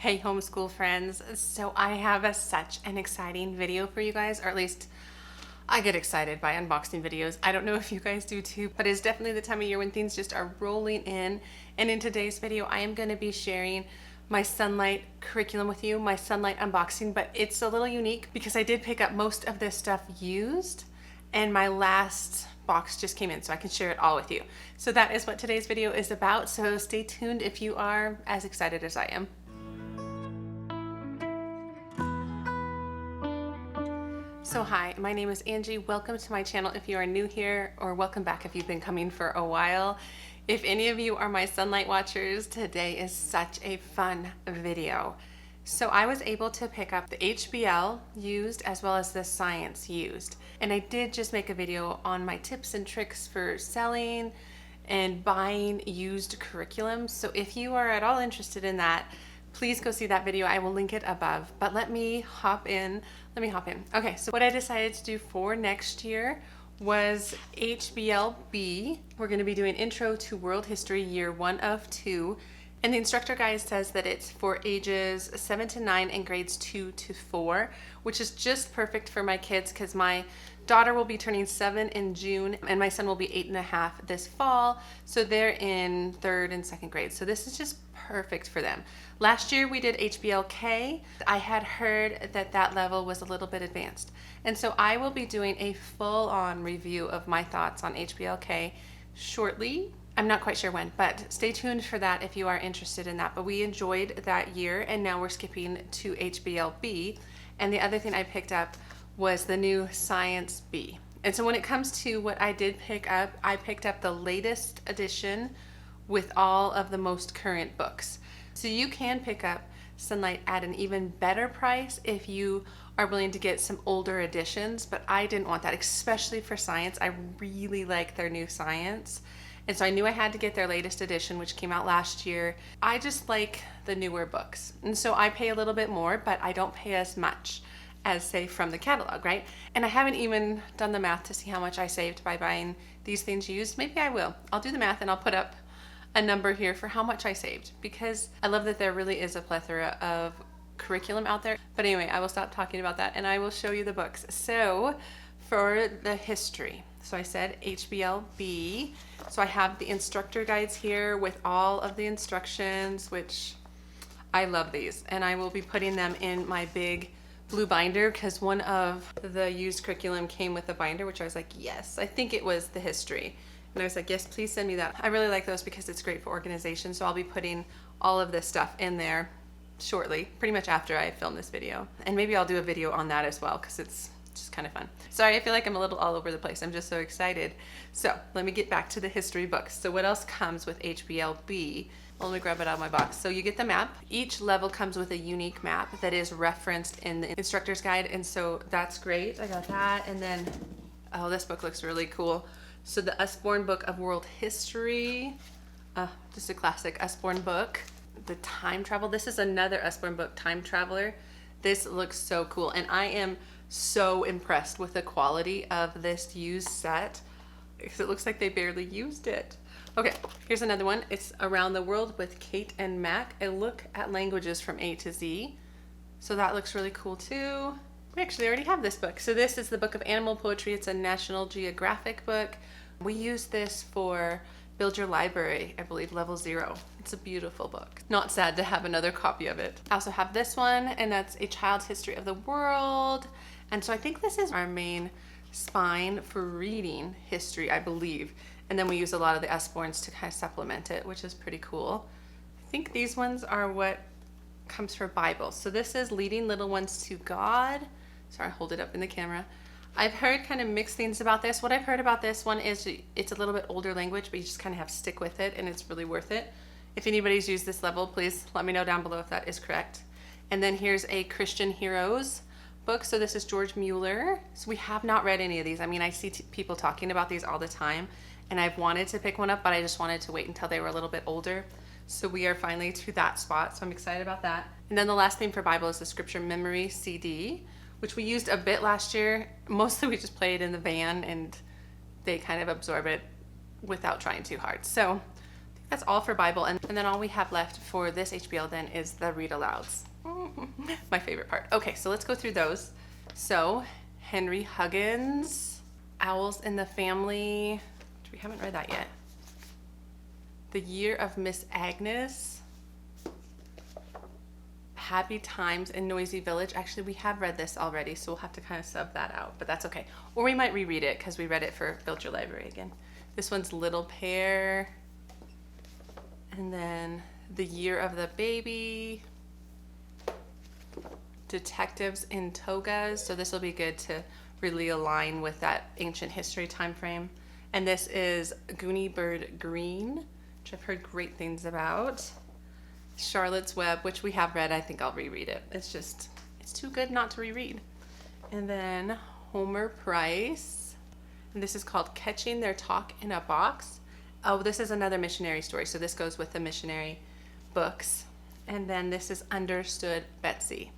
Hey homeschool friends, so I have such an exciting video for you guys, or at least I get excited by unboxing videos. I don't know if you guys do too, but it's definitely the time of year when things just are rolling in. And in today's video, I am going to be sharing my Sonlight curriculum with you, my Sonlight unboxing, but it's a little unique because I did pick up most of this stuff used and my last box just came in, so I can share it all with you. So that is what today's video is about, so stay tuned if you are as excited as I am. So hi, my name is Angie. Welcome to my channel if you are new here, or welcome back if you've been coming for a while. If any of you are my Sonlight watchers, today is such a fun video. So I was able to pick up the HBL used as well as the Science used. And I did just make a video on my tips and tricks for selling and buying used curriculum. So if you are at all interested in that, please go see that video. I will link it above, but let me hop in. Okay, so what I decided to do for next year was HBL B. We're going to be doing Intro to World History Year 1 of 2. And the instructor guide says that it's for ages 7 to 9 and grades 2 to 4, which is just perfect for my kids because my daughter will be turning 7 in June and my son will be 8.5 this fall. So they're in 3rd and 2nd grade. So this is just perfect for them. Last year we did HBLK. I had heard that that level was a little bit advanced. And so I will be doing a full-on review of my thoughts on HBLK shortly. I'm not quite sure when, but stay tuned for that if you are interested in that. But we enjoyed that year and now we're skipping to HBLB. And the other thing I picked up was the new Science B. And so when it comes to what I did pick up, I picked up the latest edition with all of the most current books. So you can pick up Sonlight at an even better price if you are willing to get some older editions, but I didn't want that, especially for science. I really like their new science. And so I knew I had to get their latest edition, which came out last year. I just like the newer books. And so I pay a little bit more, but I don't pay as much as, say, from the catalog, right? And I haven't even done the math to see how much I saved by buying these things used. Maybe I will. I'll do the math and I'll put up a number here for how much I saved, because I love that there really is a plethora of curriculum out there. But anyway, I will stop talking about that and I will show you the books. So for the history, so I said HBL B. So I have the instructor guides here with all of the instructions, which I love these. And I will be putting them in my big blue binder because one of the used curriculum came with a binder, which I was like, yes, I think it was the history. And I was like, yes, please send me that. I really like those because it's great for organization. So I'll be putting all of this stuff in there shortly, pretty much after I film this video. And maybe I'll do a video on that as well because it's just kind of fun. Sorry, I feel like I'm a little all over the place. I'm just so excited. So let me get back to the history books. So what else comes with HBLB? Well, let me grab it out of my box. So you get the map. Each level comes with a unique map that is referenced in the instructor's guide. And so that's great. I got that. And then, oh, this book looks really cool. So the Usborne Book of World History, just a classic Usborne book. The Time Travel, this is another Usborne book, Time Traveler. This looks so cool. And I am so impressed with the quality of this used set because it looks like they barely used it. Okay, here's another one. It's Around the World with Kate and Mac, a look at languages from A to Z. So that looks really cool too. We actually already have this book. So this is the Book of Animal Poetry. It's a National Geographic book. We use this for Build Your Library, I believe, level 0. It's a beautiful book. Not sad to have another copy of it. I also have this one, and that's A Child's History of the World. And so I think this is our main spine for reading history, I believe. And then we use a lot of the Usbornes to kind of supplement it, which is pretty cool. I think these ones are what comes for Bibles. So this is Leading Little Ones to God. Sorry, hold it up in the camera. I've heard kind of mixed things about this. What I've heard about this one is it's a little bit older language, but you just kind of have to stick with it and it's really worth it. If anybody's used this level, please let me know down below if that is correct. And then here's a Christian Heroes book. So this is George Mueller. So we have not read any of these. I mean, I see people talking about these all the time and I've wanted to pick one up, but I just wanted to wait until they were a little bit older. So we are finally to that spot. So I'm excited about that. And then the last thing for Bible is the Scripture Memory CD, which we used a bit last year. Mostly we just play it in the van and they kind of absorb it without trying too hard. So That's all for Bible. And then all we have left for this HBL then is the read alouds. My favorite part. Okay, so let's go through those. So Henry Huggins, Owls in the Family. We haven't read that yet. The Year of Miss Agnes. Happy Times in Noisy Village. Actually, we have read this already, so we'll have to kind of sub that out, but that's okay. Or we might reread it because we read it for Build Your Library again. This one's Little Pear. And then The Year of the Baby. Detectives in Togas. So this will be good to really align with that ancient history time frame. And this is Goonie Bird Green, which I've heard great things about. Charlotte's Web, which we have read. I think I'll reread it. It's too good not to reread. And then Homer Price. And this is called Catching Their Talk in a Box. Oh, this is another missionary story. So this goes with the missionary books. And then this is Understood Betsy,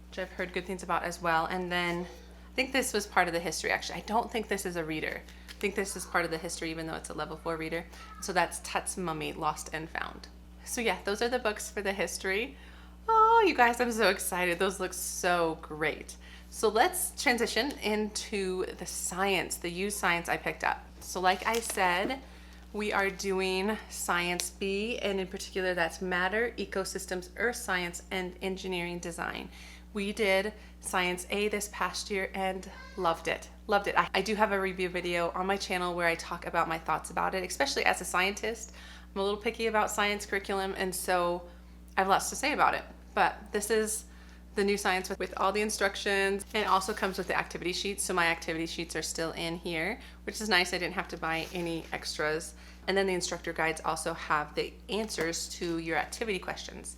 which I've heard good things about as well. And then I think this was part of the history, actually. I don't think this is a reader. I think this is part of the history, even though it's a level 4 reader. So that's Tut's Mummy, Lost and Found. So yeah, those are the books for the history. Oh, you guys, I'm so excited. Those look so great. So let's transition into the science, the used science I picked up. So like I said, we are doing Science B, and in particular that's Matter, Ecosystems, Earth Science, and Engineering Design. We did Science A this past year and loved it. Loved it. I do have a review video on my channel where I talk about my thoughts about it, especially as a scientist. I'm a little picky about science curriculum, and so I have lots to say about it. But this is the new science with all the instructions, and it also comes with the activity sheets. So my activity sheets are still in here, which is nice. I didn't have to buy any extras. And then the instructor guides also have the answers to your activity questions.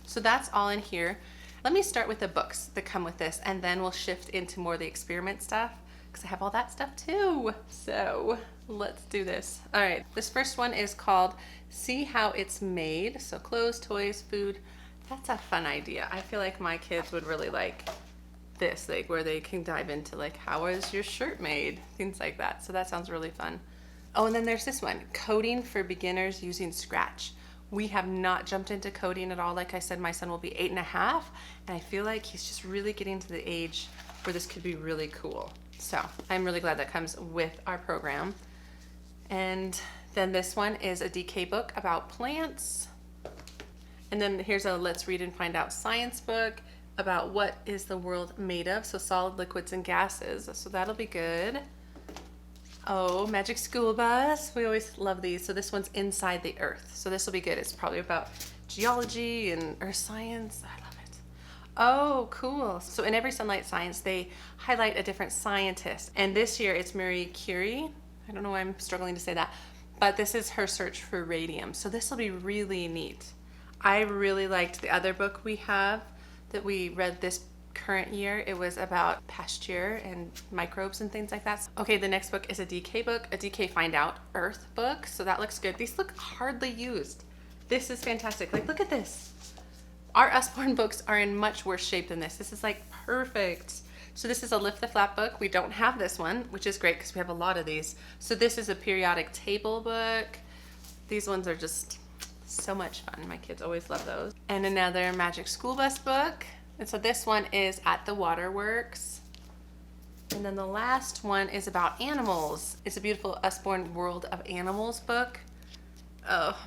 So that's all in here. Let me start with the books that come with this, and then we'll shift into more of the experiment stuff, because I have all that stuff too. So let's do this. All right, this first one is called See How It's Made. So clothes, toys, food. That's a fun idea. I feel like my kids would really like this, like where they can dive into like, how is your shirt made? Things like that. So that sounds really fun. Oh, and then there's this one, Coding for Beginners Using Scratch. We have not jumped into coding at all. Like I said, my son will be 8.5, and I feel like he's just really getting to the age where this could be really cool. So I'm really glad that comes with our program. And then this one is a DK book about plants. And then here's a Let's Read and Find Out science book about what is the world made of. So solid, liquids, and gases. So that'll be good. Oh, Magic School Bus. We always love these. So this one's Inside the Earth. So this will be good. It's probably about geology and earth science. I love it. Oh, cool. So in every Sonlight Science, they highlight a different scientist. And this year it's Marie Curie. I don't know why I'm struggling to say that. But this is her search for radium. So this will be really neat. I really liked the other book we have that we read this current year. It was about pasture and microbes and things like that. Okay, the next book is a DK book, a DK Find Out Earth book. So that looks good. These look hardly used. This is fantastic. Like, look at this. Our Usborne books are in much worse shape than this. This is like perfect. So this is a Lift the Flap book. We don't have this one, which is great because we have a lot of these. So this is a periodic table book. These ones are just so much fun. My kids always love those. And another Magic School Bus book. And so this one is At the Waterworks. And then the last one is about animals. It's a beautiful Usborne World of Animals book. Oh,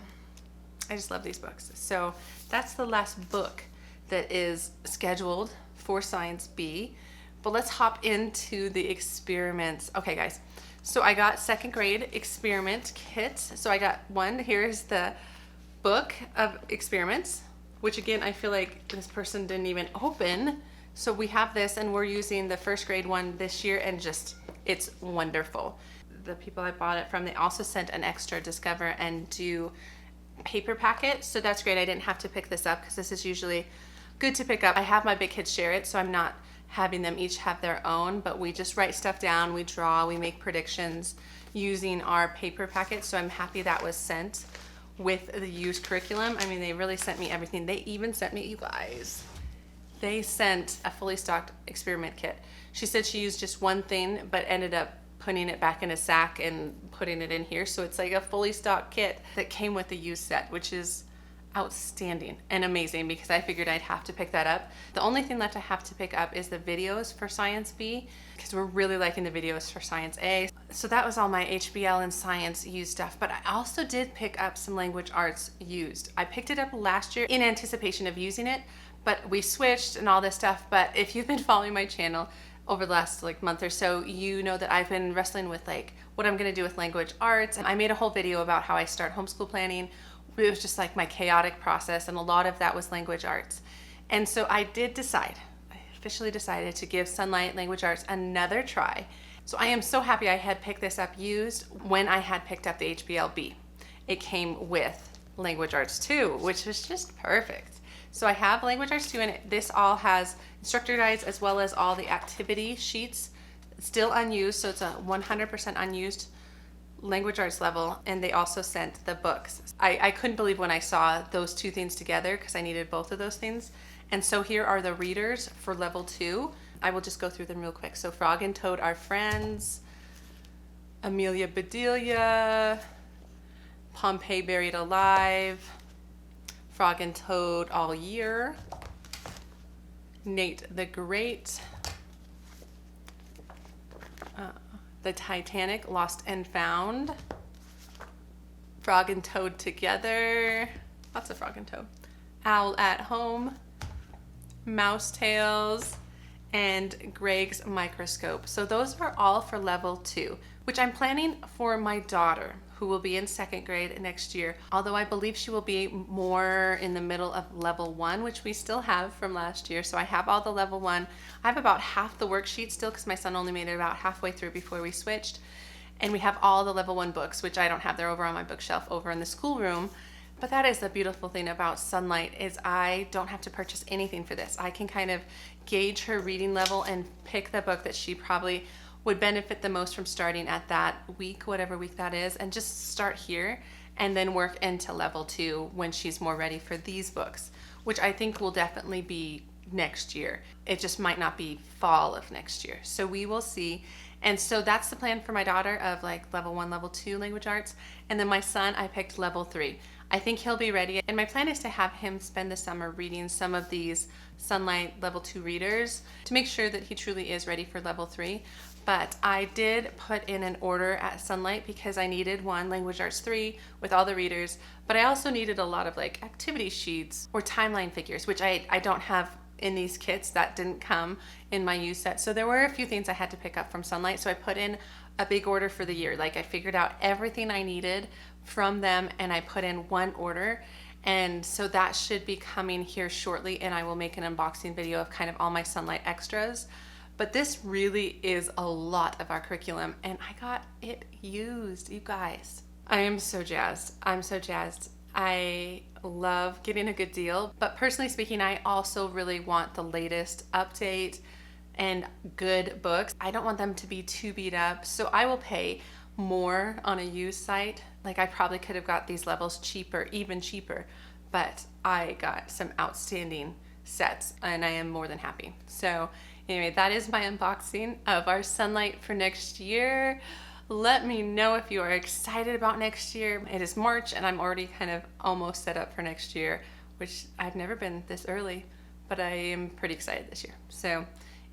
I just love these books. So that's the last book that is scheduled for Science B. But let's hop into the experiments. Okay, guys. So I got second grade experiment kit. So I got one. Here's the book of experiments, which again, I feel like this person didn't even open. So we have this, and we're using the first grade one this year, and just, it's wonderful. The people I bought it from, they also sent an extra Discover and Do paper packet. So that's great. I didn't have to pick this up because this is usually good to pick up. I have my big kids share it, so I'm not having them each have their own, but we just write stuff down, we draw, we make predictions using our paper packet. So I'm happy that was sent with the used curriculum. I mean, they really sent me everything. They even sent me, you guys, they sent a fully stocked experiment kit. She said she used just one thing, but ended up putting it back in a sack and putting it in here. So it's like a fully stocked kit that came with the used set, which is outstanding and amazing because I figured I'd have to pick that up. The only thing left I have to pick up is the videos for Science B because we're really liking the videos for Science A. So that was all my HBL and Science used stuff, but I also did pick up some Language Arts used. I picked it up last year in anticipation of using it, but we switched and all this stuff. But if you've been following my channel over the last like month or so, you know that I've been wrestling with like what I'm gonna do with Language Arts. And I made a whole video about how I start homeschool planning. It was just like my chaotic process, and a lot of that was Language Arts. And so I officially decided to give Sonlight Language Arts another try. So I am so happy I had picked this up used when I had picked up the HBL B. It came with Language Arts 2, which was just perfect. So I have Language Arts 2 in it. This all has instructor guides as well as all the activity sheets, still unused. So it's a 100% unused Language Arts level, and they also sent the books. I couldn't believe when I saw those two things together because I needed both of those things. And so here are the readers for level 2. I will just go through them real quick. So Frog and Toad Are Friends, Amelia Bedelia, Pompeii Buried Alive, Frog and Toad All Year, Nate the Great, The Titanic Lost and Found, Frog and Toad Together, lots of Frog and Toad, Owl at Home, Mouse Tales, and Greg's Microscope. So those are all for level 2, which I'm planning for my daughter, who will be in 2nd grade next year, although I believe she will be more in the middle of level 1, which we still have from last year. So I have all the level 1. I have about half the worksheet still because my son only made it about halfway through before we switched. And we have all the level 1 books, which I don't have. They're over on my bookshelf over in the schoolroom. But that is the beautiful thing about Sonlight, is I don't have to purchase anything for this. I can kind of gauge her reading level and pick the book that she probably would benefit the most from starting at that week, whatever week that is, and just start here and then work into level 2 when she's more ready for these books, which I think will definitely be next year. It just might not be fall of next year. So we will see. And so that's the plan for my daughter, of like level 1, level 2 Language Arts. And then my son, I picked level 3. I think he'll be ready. And my plan is to have him spend the summer reading some of these Sonlight level 2 readers to make sure that he truly is ready for level 3. But I did put in an order at Sonlight because I needed one Language Arts 3 with all the readers, but I also needed a lot of like activity sheets or timeline figures, which I don't have in these kits. That didn't come in my used set. So there were a few things I had to pick up from Sonlight. So I put in a big order for the year. Like I figured out everything I needed from them and I put in one order. And so that should be coming here shortly, and I will make an unboxing video of kind of all my Sonlight extras. But this really is a lot of our curriculum, and I got it used, you guys. I am so jazzed. I'm so jazzed. I love getting a good deal, but personally speaking, I also really want the latest update and good books. I don't want them to be too beat up, so I will pay more on a used site. Like I probably could have got these levels cheaper, even cheaper, but I got some outstanding sets and I am more than happy. So anyway, that is my unboxing of our Sonlight for next year. Let me know if you are excited about next year. It is March and I'm already kind of almost set up for next year, which I've never been this early, but I am pretty excited this year. So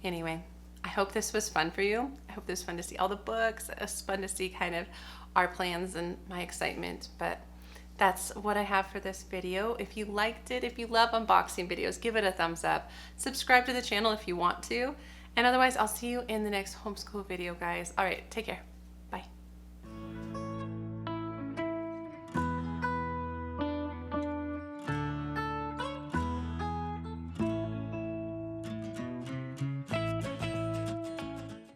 anyway, I hope this was fun for you. I hope this was fun to see all the books. It was fun to see kind of our plans and my excitement, but that's what I have for this video. If you liked it, if you love unboxing videos, give it a thumbs up. Subscribe to the channel if you want to. And otherwise, I'll see you in the next homeschool video, guys. All right, take care.